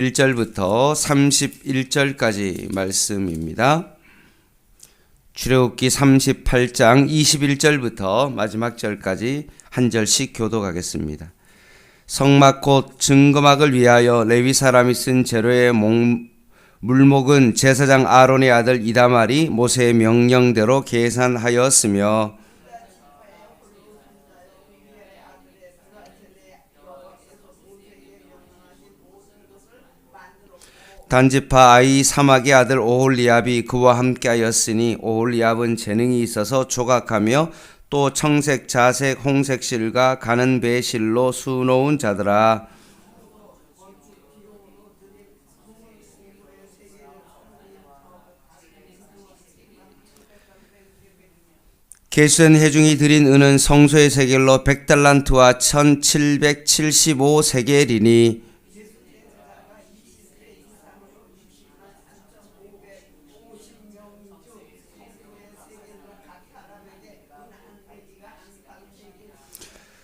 1절부터 31절까지 말씀입니다. 출애굽기 38장 21절부터 마지막 절까지 한 절씩 교독하겠습니다. 성막 곧 증거막을 위하여 레위 사람이 쓴 재료의 물목은 제사장 아론의 아들 이다말이 모세의 명령대로 계산하였으며 단지파 아히사막의 아들 오홀리압이 그와 함께하였으니 오홀리압은 재능이 있어서 조각하며 또 청색, 자색, 홍색 실과 가는 배 실로 수놓은 자더라. 계수된 회중이 드린 은은 성소의 세겔로 100달란트와 1775세겔이니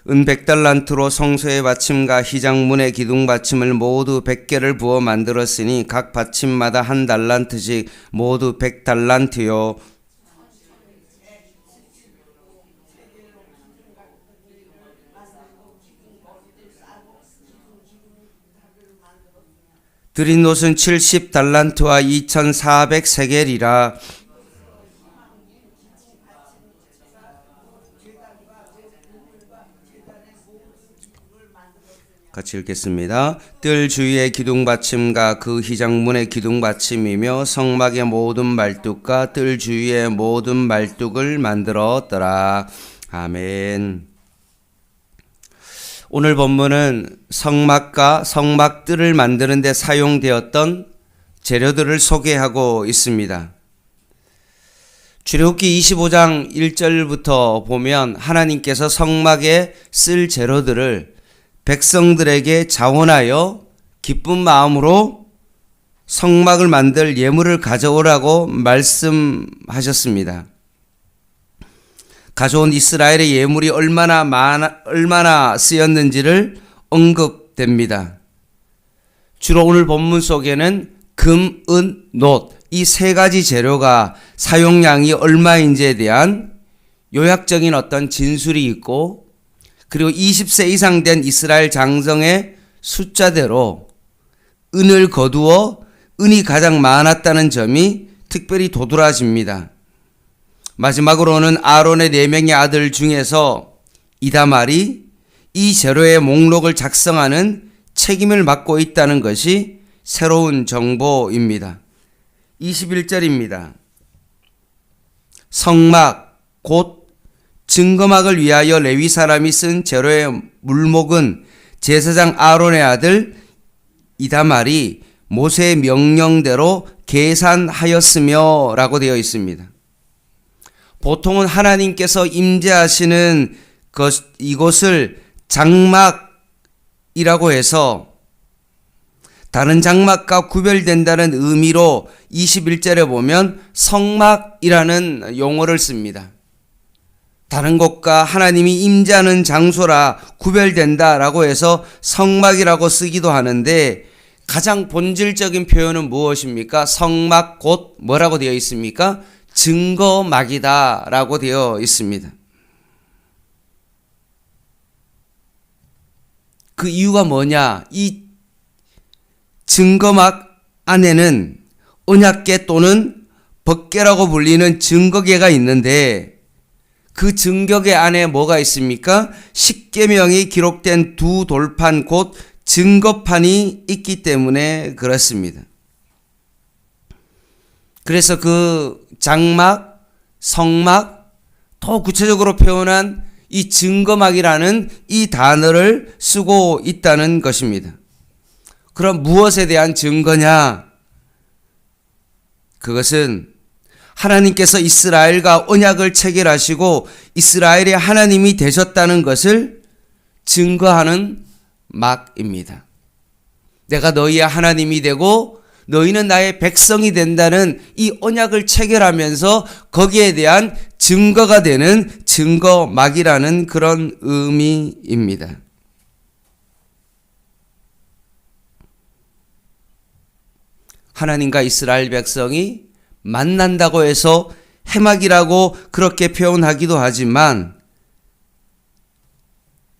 은 100달란트로 성소의 받침과 희장문의 기둥 받침을 모두 100개를 부어 만들었으니 각 받침마다 한 달란트씩 모두 100달란트요. 드린 옷은 70달란트와 2400세겔이라. 같이 읽겠습니다. 뜰 주위의 기둥받침과 그 희장문의 기둥받침이며 성막의 모든 말뚝과 뜰 주위의 모든 말뚝을 만들었더라. 아멘. 오늘 본문은 성막과 성막뜰을 만드는 데 사용되었던 재료들을 소개하고 있습니다. 출애굽기 25장 1절부터 보면 하나님께서 성막에 쓸 재료들을 백성들에게 자원하여 기쁜 마음으로 성막을 만들 예물을 가져오라고 말씀하셨습니다. 가져온 이스라엘의 예물이 얼마나 쓰였는지를 언급됩니다. 주로 오늘 본문 속에는 금, 은, 놋 이 세 가지 재료가 사용량이 얼마인지에 대한 요약적인 어떤 진술이 있고, 그리고 20세 이상 된 이스라엘 장성의 숫자대로 은을 거두어 은이 가장 많았다는 점이 특별히 도드라집니다. 마지막으로는 아론의 4명의 아들 중에서 이다말이 이 재료의 목록을 작성하는 책임을 맡고 있다는 것이 새로운 정보입니다. 21절입니다. 성막 곧 증거막을 위하여 레위 사람이 쓴 재료의 물목은 제사장 아론의 아들 이다말이 모세의 명령대로 계산하였으며 라고 되어 있습니다. 보통은 하나님께서 임재하시는 이곳을 장막이라고 해서 다른 장막과 구별된다는 의미로 21절에 보면 성막이라는 용어를 씁니다. 다른 곳과 하나님이 임재하는 장소라 구별된다라고 해서 성막이라고 쓰기도 하는데, 가장 본질적인 표현은 무엇입니까? 성막 곧 뭐라고 되어 있습니까? 증거막이다 라고 되어 있습니다. 그 이유가 뭐냐? 이 증거막 안에는 언약궤 또는 법궤라고 불리는 증거궤가 있는데, 그 증거궤 안에 뭐가 있습니까? 십계명이 기록된 두 돌판 곧 증거판이 있기 때문에 그렇습니다. 그래서 그 장막, 성막, 더 구체적으로 표현한 이 증거막이라는 이 단어를 쓰고 있다는 것입니다. 그럼 무엇에 대한 증거냐? 그것은 하나님께서 이스라엘과 언약을 체결하시고 이스라엘의 하나님이 되셨다는 것을 증거하는 막입니다. 내가 너희의 하나님이 되고 너희는 나의 백성이 된다는 이 언약을 체결하면서 거기에 대한 증거가 되는 증거막이라는 그런 의미입니다. 하나님과 이스라엘 백성이 만난다고 해서 회막이라고 그렇게 표현하기도 하지만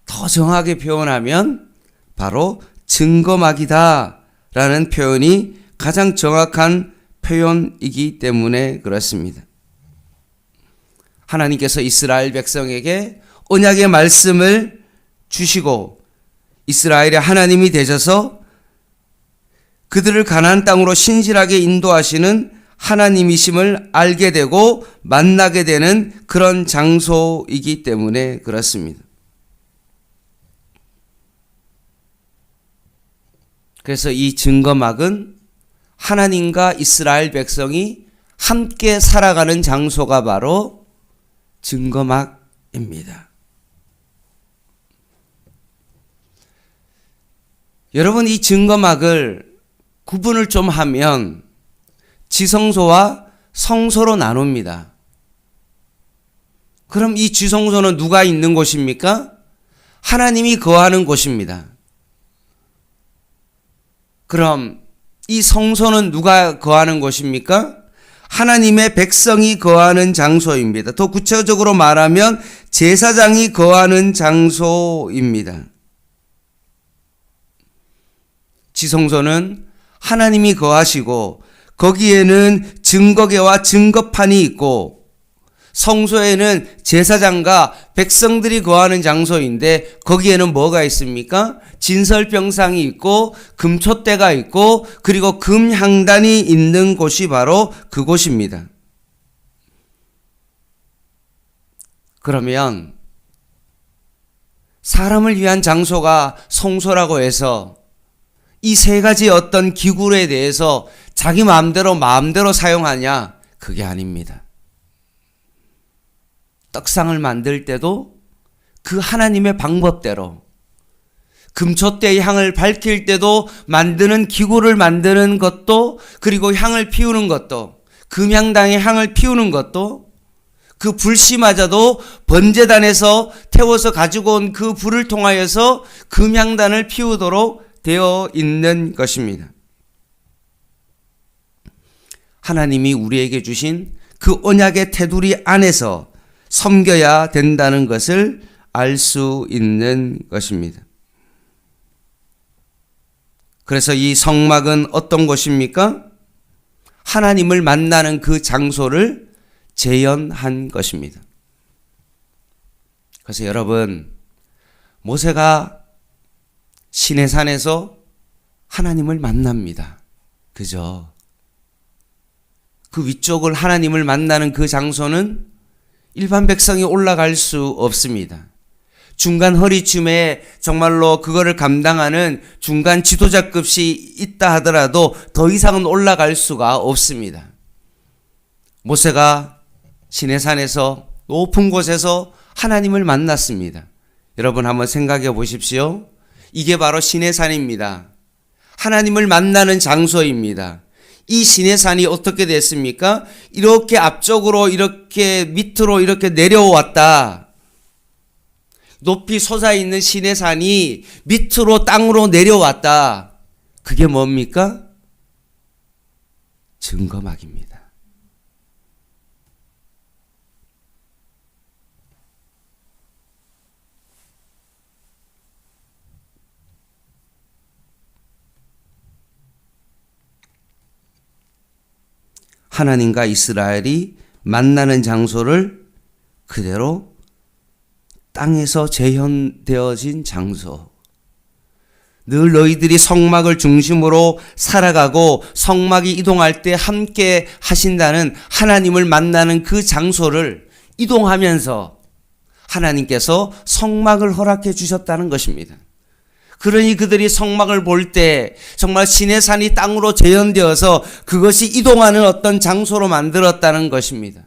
더 정확하게 표현하면 바로 증거막이다 라는 표현이 가장 정확한 표현이기 때문에 그렇습니다. 하나님께서 이스라엘 백성에게 언약의 말씀을 주시고 이스라엘의 하나님이 되셔서 그들을 가나안 땅으로 신실하게 인도하시는 하나님이심을 알게 되고 만나게 되는 그런 장소이기 때문에 그렇습니다. 그래서 이 증거막은 하나님과 이스라엘 백성이 함께 살아가는 장소가 바로 증거막입니다. 여러분, 이 증거막을 구분을 좀 하면 지성소와 성소로 나눕니다. 그럼 이 지성소는 누가 있는 곳입니까? 하나님이 거하는 곳입니다. 그럼 이 성소는 누가 거하는 곳입니까? 하나님의 백성이 거하는 장소입니다. 더 구체적으로 말하면 제사장이 거하는 장소입니다. 지성소는 하나님이 거하시고 거기에는 증거궤와 증거판이 있고 성소에는 제사장과 백성들이 거하는 장소인데 거기에는 뭐가 있습니까? 진설병상이 있고 금촛대가 있고 그리고 금향단이 있는 곳이 바로 그곳입니다. 그러면 사람을 위한 장소가 성소라고 해서 이 세 가지 어떤 기구에 대해서 자기 마음대로 사용하냐? 그게 아닙니다. 떡상을 만들 때도 그 하나님의 방법대로, 금촛대의 향을 밝힐 때도 만드는 기구를 만드는 것도, 그리고 향을 피우는 것도, 금향당의 향을 피우는 것도, 그 불씨마저도 번제단에서 태워서 가지고 온 그 불을 통하여서 금향단을 피우도록 되어 있는 것입니다. 하나님이 우리에게 주신 그 언약의 테두리 안에서 섬겨야 된다는 것을 알 수 있는 것입니다. 그래서 이 성막은 어떤 곳입니까? 하나님을 만나는 그 장소를 재현한 것입니다. 그래서 여러분, 모세가 시내산에서 하나님을 만납니다. 그죠? 그 위쪽을 하나님을 만나는 그 장소는 일반 백성이 올라갈 수 없습니다. 중간 허리춤에 정말로 그거를 감당하는 중간 지도자급이 있다 하더라도 더 이상은 올라갈 수가 없습니다. 모세가 시내산에서 높은 곳에서 하나님을 만났습니다. 여러분 한번 생각해 보십시오. 이게 바로 시내산입니다. 하나님을 만나는 장소입니다. 이 시내산이 어떻게 됐습니까? 이렇게 앞쪽으로 이렇게 밑으로 이렇게 내려왔다. 높이 솟아있는 시내산이 밑으로 땅으로 내려왔다. 그게 뭡니까? 증거막입니다. 하나님과 이스라엘이 만나는 장소를 그대로 땅에서 재현되어진 장소. 늘 너희들이 성막을 중심으로 살아가고 성막이 이동할 때 함께 하신다는 하나님을 만나는 그 장소를 이동하면서 하나님께서 성막을 허락해 주셨다는 것입니다. 그러니 그들이 성막을 볼 때 정말 시내산이 땅으로 재현되어서 그것이 이동하는 어떤 장소로 만들었다는 것입니다.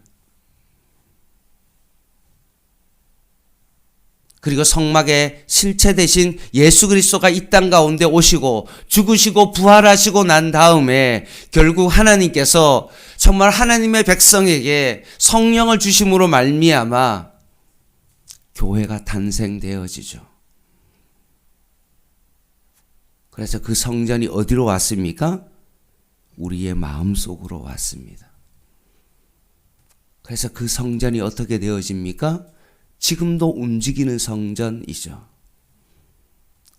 그리고 성막의 실체 대신 예수 그리스도가 이 땅 가운데 오시고 죽으시고 부활하시고 난 다음에 결국 하나님께서 정말 하나님의 백성에게 성령을 주심으로 말미암아 교회가 탄생되어지죠. 그래서 그 성전이 어디로 왔습니까? 우리의 마음속으로 왔습니다. 그래서 그 성전이 어떻게 되어집니까? 지금도 움직이는 성전이죠.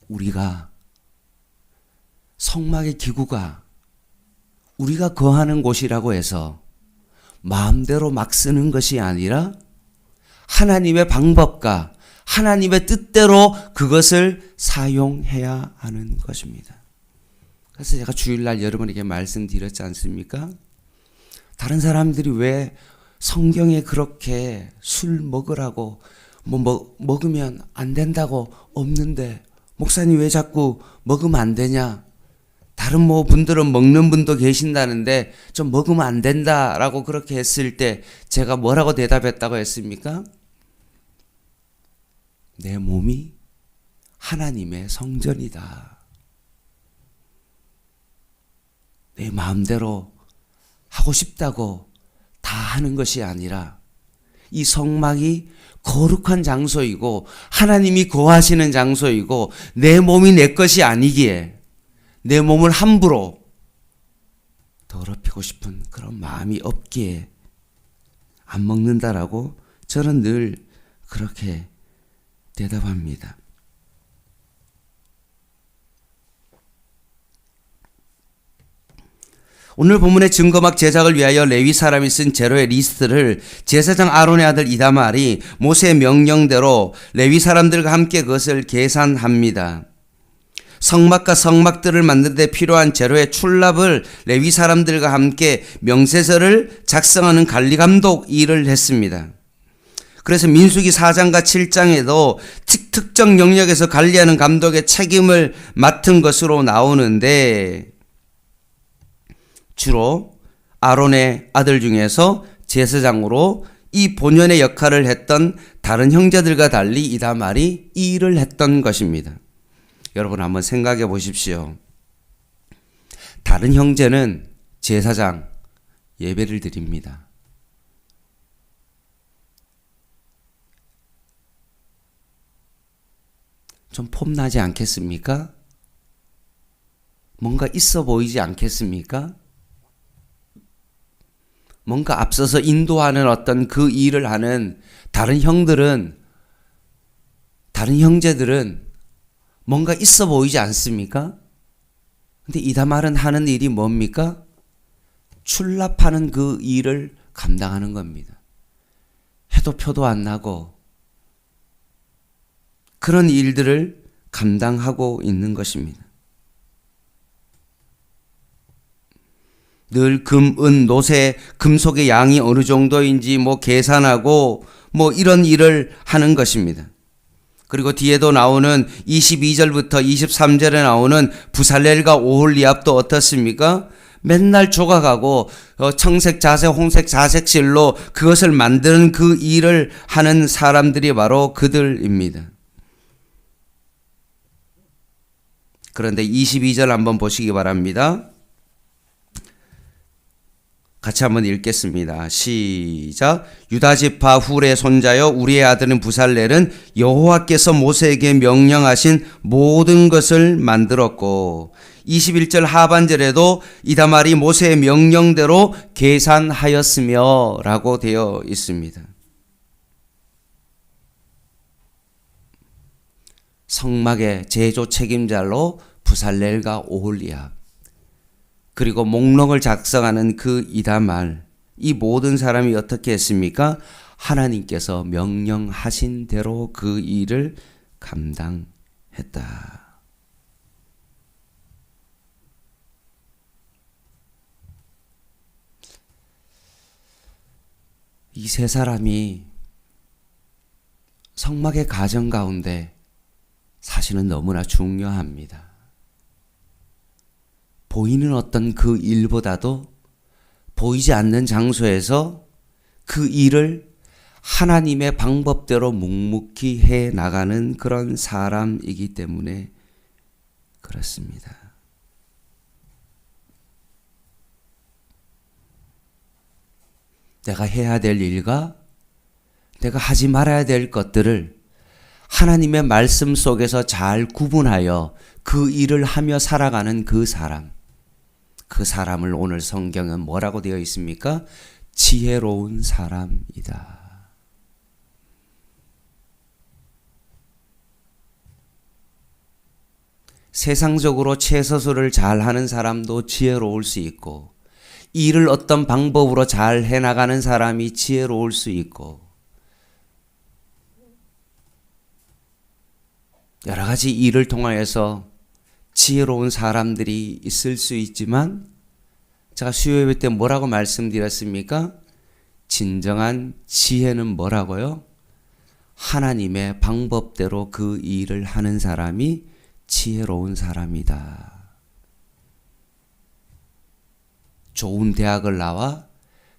우리가 성막의 기구가 우리가 거하는 곳이라고 해서 마음대로 막 쓰는 것이 아니라 하나님의 방법과 하나님의 뜻대로 그것을 사용해야 하는 것입니다. 그래서 제가 주일날 여러분에게 말씀드렸지 않습니까? 다른 사람들이 왜 성경에 그렇게 술 먹으라고 먹으면 안 된다고 없는데 목사님 왜 자꾸 먹으면 안 되냐? 다른 분들은 먹는 분도 계신다는데 좀 먹으면 안 된다라고 그렇게 했을 때 제가 뭐라고 대답했다고 했습니까? 내 몸이 하나님의 성전이다. 내 마음대로 하고 싶다고 다 하는 것이 아니라 이 성막이 거룩한 장소이고 하나님이 거하시는 장소이고 내 몸이 내 것이 아니기에 내 몸을 함부로 더럽히고 싶은 그런 마음이 없기에 안 먹는다라고 저는 늘 그렇게 대답합니다. 오늘 본문의 증거막 제작을 위하여 레위 사람이 쓴 재료의 리스트를 제사장 아론의 아들 이다말이 모세의 명령대로 레위 사람들과 함께 그것을 계산합니다. 성막과 성막들을 만드는 데 필요한 재료의 출납을 레위 사람들과 함께 명세서를 작성하는 관리 감독 일을 했습니다. 그래서 민수기 4장과 7장에도 특정 영역에서 관리하는 감독의 책임을 맡은 것으로 나오는데 주로 아론의 아들 중에서 제사장으로 이 본연의 역할을 했던 다른 형제들과 달리 이다말이 이 일을 했던 것입니다. 여러분 한번 생각해 보십시오. 다른 형제는 제사장 예배를 드립니다. 좀 폼나지 않겠습니까? 뭔가 있어 보이지 않겠습니까? 뭔가 앞서서 인도하는 어떤 그 일을 하는 다른 형제들은 뭔가 있어 보이지 않습니까? 근데 이다말은 하는 일이 뭡니까? 출납하는 그 일을 감당하는 겁니다. 해도 표도 안 나고 그런 일들을 감당하고 있는 것입니다. 늘 금, 은, 노세, 금속의 양이 어느 정도인지 계산하고 이런 일을 하는 것입니다. 그리고 뒤에도 나오는 22절부터 23절에 나오는 부살렐과 오홀리압도 어떻습니까? 맨날 조각하고 청색 자색, 홍색 자색실로 그것을 만드는 그 일을 하는 사람들이 바로 그들입니다. 그런데 22절 한번 보시기 바랍니다. 같이 한번 읽겠습니다. 시작. 유다지파 훌의 손자여 우리의 아들은 부살렐은 여호와께서 모세에게 명령하신 모든 것을 만들었고 21절 하반절에도 이다말이 모세의 명령대로 계산하였으며 라고 되어 있습니다. 성막의 제조 책임자로 부살렐과 오홀리압 그리고 목록을 작성하는 그 이다말 이 모든 사람이 어떻게 했습니까? 하나님께서 명령하신 대로 그 일을 감당했다. 이 세 사람이 성막의 가정 가운데 사실은 너무나 중요합니다. 보이는 어떤 그 일보다도 보이지 않는 장소에서 그 일을 하나님의 방법대로 묵묵히 해 나가는 그런 사람이기 때문에 그렇습니다. 내가 해야 될 일과 내가 하지 말아야 될 것들을 하나님의 말씀 속에서 잘 구분하여 그 일을 하며 살아가는 그 사람, 그 그 사람을 오늘 성경은 뭐라고 되어 있습니까? 지혜로운 사람이다. 세상적으로 채소술을 잘하는 사람도 지혜로울 수 있고, 일을 어떤 방법으로 잘 해나가는 사람이 지혜로울 수 있고, 여러 가지 일을 통하여서 지혜로운 사람들이 있을 수 있지만, 제가 수요예배 때 뭐라고 말씀드렸습니까? 진정한 지혜는 뭐라고요? 하나님의 방법대로 그 일을 하는 사람이 지혜로운 사람이다. 좋은 대학을 나와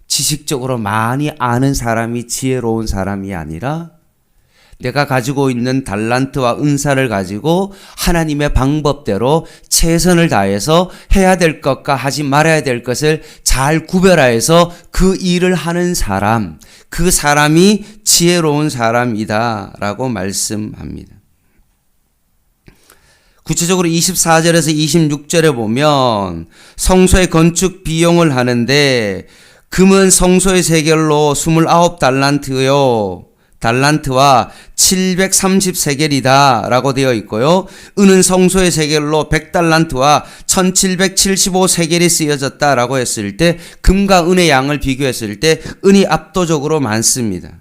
지식적으로 많이 아는 사람이 지혜로운 사람이 아니라, 내가 가지고 있는 달란트와 은사를 가지고 하나님의 방법대로 최선을 다해서 해야 될 것과 하지 말아야 될 것을 잘 구별하여서 그 일을 하는 사람, 그 사람이 지혜로운 사람이다 라고 말씀합니다. 구체적으로 24절에서 26절에 보면 성소의 건축 비용을 하는데, 금은 성소의 세겔로 29달란트요. 달란트와 730세겔이다 라고 되어 있고요. 은은 성소의 세겔로 100달란트와 1775세겔이 쓰여졌다 라고 했을 때, 금과 은의 양을 비교했을 때 은이 압도적으로 많습니다.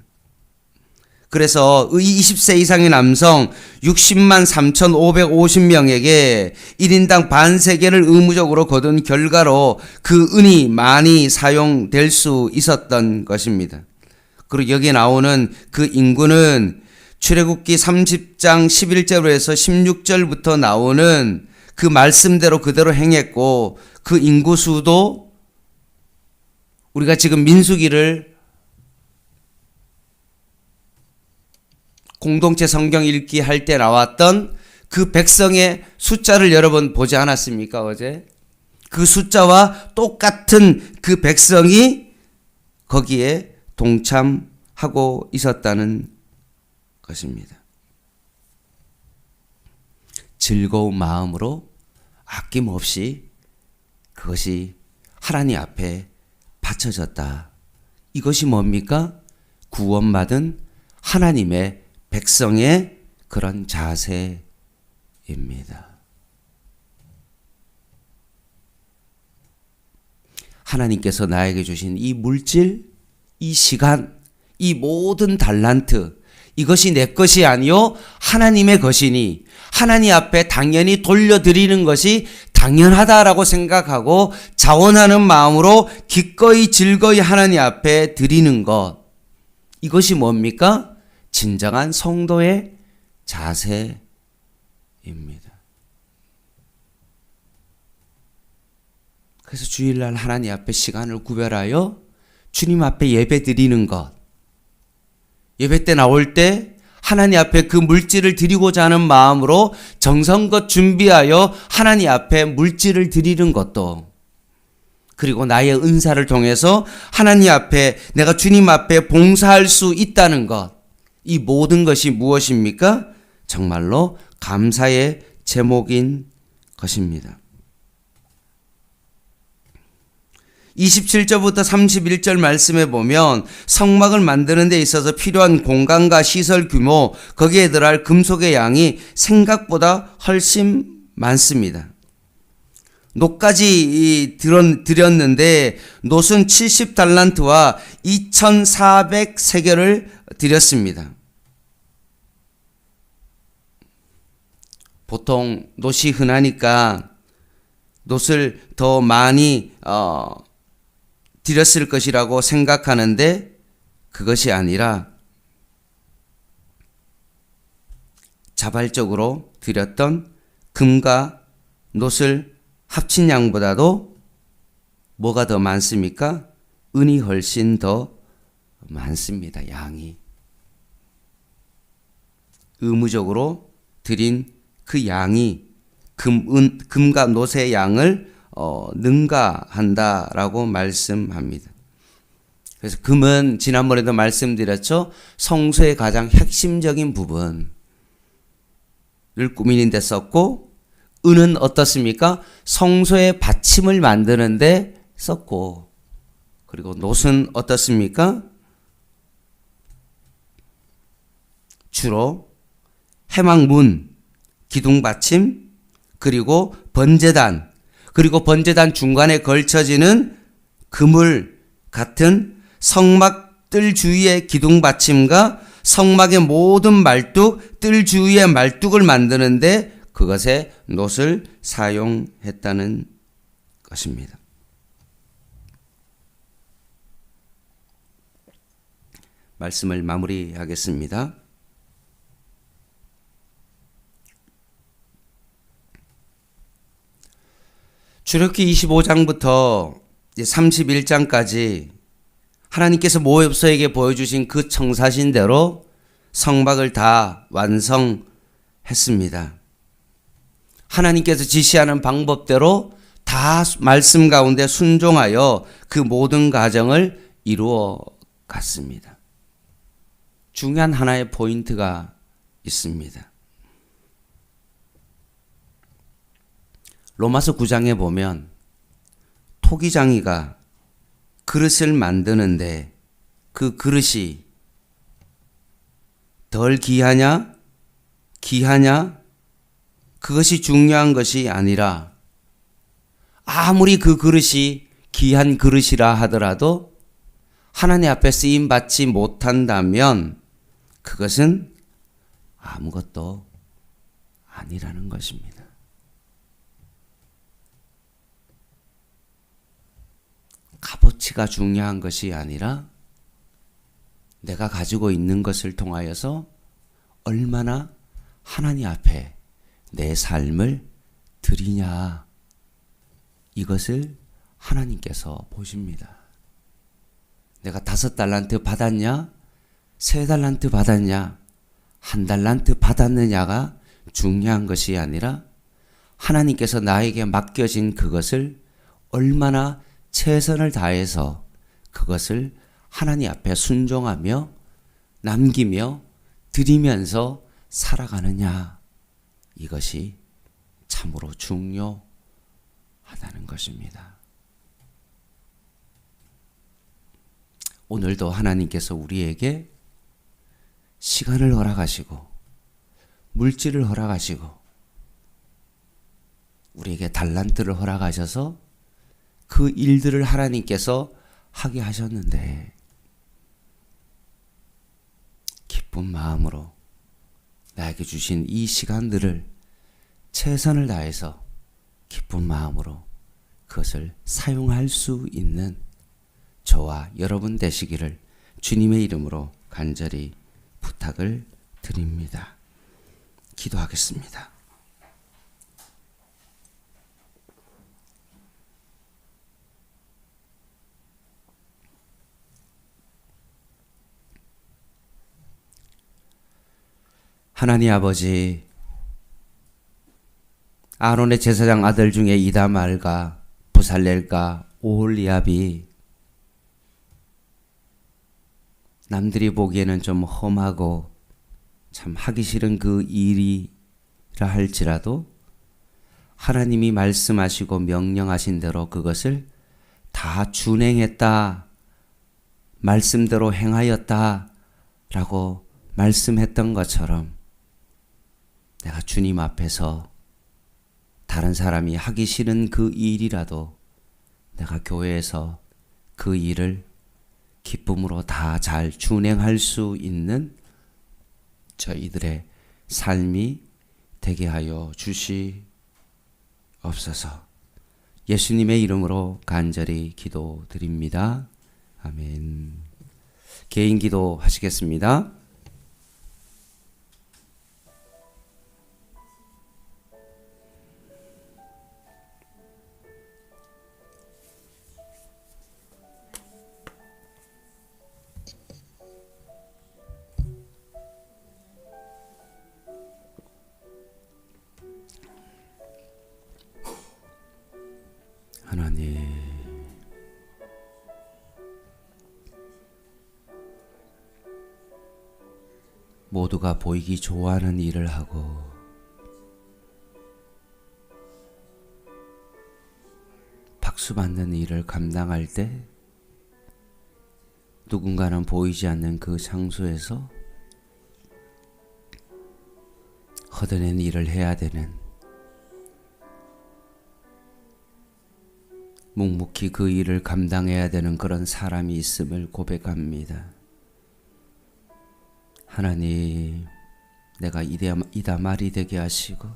그래서 이 20세 이상의 남성 60만 3,550명에게 1인당 반세겔을 의무적으로 거둔 결과로 그 은이 많이 사용될 수 있었던 것입니다. 그리고 여기 나오는 그 인구는 출애굽기 30장 11절로 해서 16절부터 나오는 그 말씀대로 그대로 행했고, 그 인구수도 우리가 지금 민수기를 공동체 성경 읽기 할 때 나왔던 그 백성의 숫자를 여러분 보지 않았습니까, 어제? 그 숫자와 똑같은 그 백성이 거기에 동참하고 있었다는 것입니다. 즐거운 마음으로 아낌없이 그것이 하나님 앞에 바쳐졌다. 이것이 뭡니까? 구원받은 하나님의 백성의 그런 자세입니다. 하나님께서 나에게 주신 이 물질, 이 시간, 이 모든 달란트, 이것이 내 것이 아니요 하나님의 것이니 하나님 앞에 당연히 돌려드리는 것이 당연하다라고 생각하고 자원하는 마음으로 기꺼이 즐거이 하나님 앞에 드리는 것, 이것이 뭡니까? 진정한 성도의 자세입니다. 그래서 주일날 하나님 앞에 시간을 구별하여 주님 앞에 예배 드리는 것, 예배 때 나올 때 하나님 앞에 그 물질을 드리고자 하는 마음으로 정성껏 준비하여 하나님 앞에 물질을 드리는 것도, 그리고 나의 은사를 통해서 하나님 앞에 내가 주님 앞에 봉사할 수 있다는 것, 이 모든 것이 무엇입니까? 정말로 감사의 제목인 것입니다. 27절부터 31절 말씀에 보면 성막을 만드는 데 있어서 필요한 공간과 시설 규모, 거기에 들어갈 금속의 양이 생각보다 훨씬 많습니다. 놋까지 드렸는데 놋은 70달란트와 2,400세겔을 드렸습니다. 보통 놋이 흔하니까 놋을 더 많이 드렸을 것이라고 생각하는데, 그것이 아니라 자발적으로 드렸던 금과 놋을 합친 양보다도 뭐가 더 많습니까? 은이 훨씬 더 많습니다. 양이. 의무적으로 드린 그 양이 금과 놋의 양을 능가한다라고 말씀합니다. 그래서 금은 지난번에도 말씀드렸죠. 성소의 가장 핵심적인 부분을 꾸미는 데 썼고, 은은 어떻습니까? 성소의 받침을 만드는데 썼고, 그리고 놋은 어떻습니까? 주로 해막문, 기둥받침, 그리고 번제단, 그리고 번제단 중간에 걸쳐지는 그물 같은 성막 뜰 주위의 기둥받침과 성막의 모든 말뚝, 뜰 주위의 말뚝을 만드는데 그것에 놋을 사용했다는 것입니다. 말씀을 마무리하겠습니다. 출애굽기 25장부터 31장까지 하나님께서 모세에게 보여주신 그 청사신 대로 성막을 다 완성했습니다. 하나님께서 지시하는 방법대로 다 말씀 가운데 순종하여 그 모든 과정을 이루어 갔습니다. 중요한 하나의 포인트가 있습니다. 로마서 9장에 보면 토기장이가 그릇을 만드는데 그 그릇이 덜 귀하냐, 귀하냐, 그것이 중요한 것이 아니라 아무리 그 그릇이 귀한 그릇이라 하더라도 하나님 앞에 쓰임받지 못한다면 그것은 아무것도 아니라는 것입니다. 값어치가 중요한 것이 아니라 내가 가지고 있는 것을 통하여서 얼마나 하나님 앞에 내 삶을 드리냐, 이것을 하나님께서 보십니다. 내가 5달란트 받았냐, 3달란트 받았냐, 1달란트 받았느냐가 중요한 것이 아니라 하나님께서 나에게 맡겨진 그것을 얼마나 최선을 다해서 그것을 하나님 앞에 순종하며 남기며 드리면서 살아가느냐, 이것이 참으로 중요하다는 것입니다. 오늘도 하나님께서 우리에게 시간을 허락하시고 물질을 허락하시고 우리에게 달란트를 허락하셔서 그 일들을 하나님께서 하게 하셨는데 기쁜 마음으로 나에게 주신 이 시간들을 최선을 다해서 기쁜 마음으로 그것을 사용할 수 있는 저와 여러분 되시기를 주님의 이름으로 간절히 부탁을 드립니다. 기도하겠습니다. 하나님 아버지, 아론의 제사장 아들 중에 이다말과 부살렐과 오홀리압이 남들이 보기에는 좀 험하고 참 하기 싫은 그 일이라 할지라도 하나님이 말씀하시고 명령하신 대로 그것을 다 준행했다, 말씀대로 행하였다 라고 말씀했던 것처럼 내가 주님 앞에서 다른 사람이 하기 싫은 그 일이라도 내가 교회에서 그 일을 기쁨으로 다 잘 준행할 수 있는 저희들의 삶이 되게 하여 주시옵소서. 예수님의 이름으로 간절히 기도드립니다. 아멘. 개인 기도 하시겠습니다. 하나님, 모두가 보이기 좋아하는 일을 하고 특수받는 일을 감당할 때 누군가는 보이지 않는 그 장소에서 허드렛 일을 해야 되는, 묵묵히 그 일을 감당해야 되는 그런 사람이 있음을 고백합니다. 하나님, 내가 이다말이 되게 하시고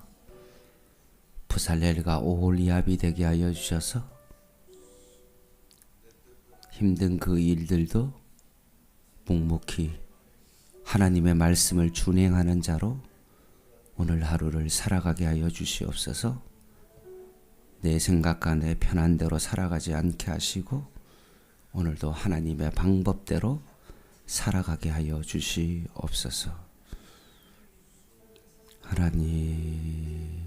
부살렐과 오홀리압이 되게 하여 주셔서 힘든 그 일들도 묵묵히 하나님의 말씀을 준행하는 자로 오늘 하루를 살아가게 하여 주시옵소서. 내 생각과 내 편한 대로 살아가지 않게 하시고 오늘도 하나님의 방법대로 살아가게 하여 주시옵소서. 하나님,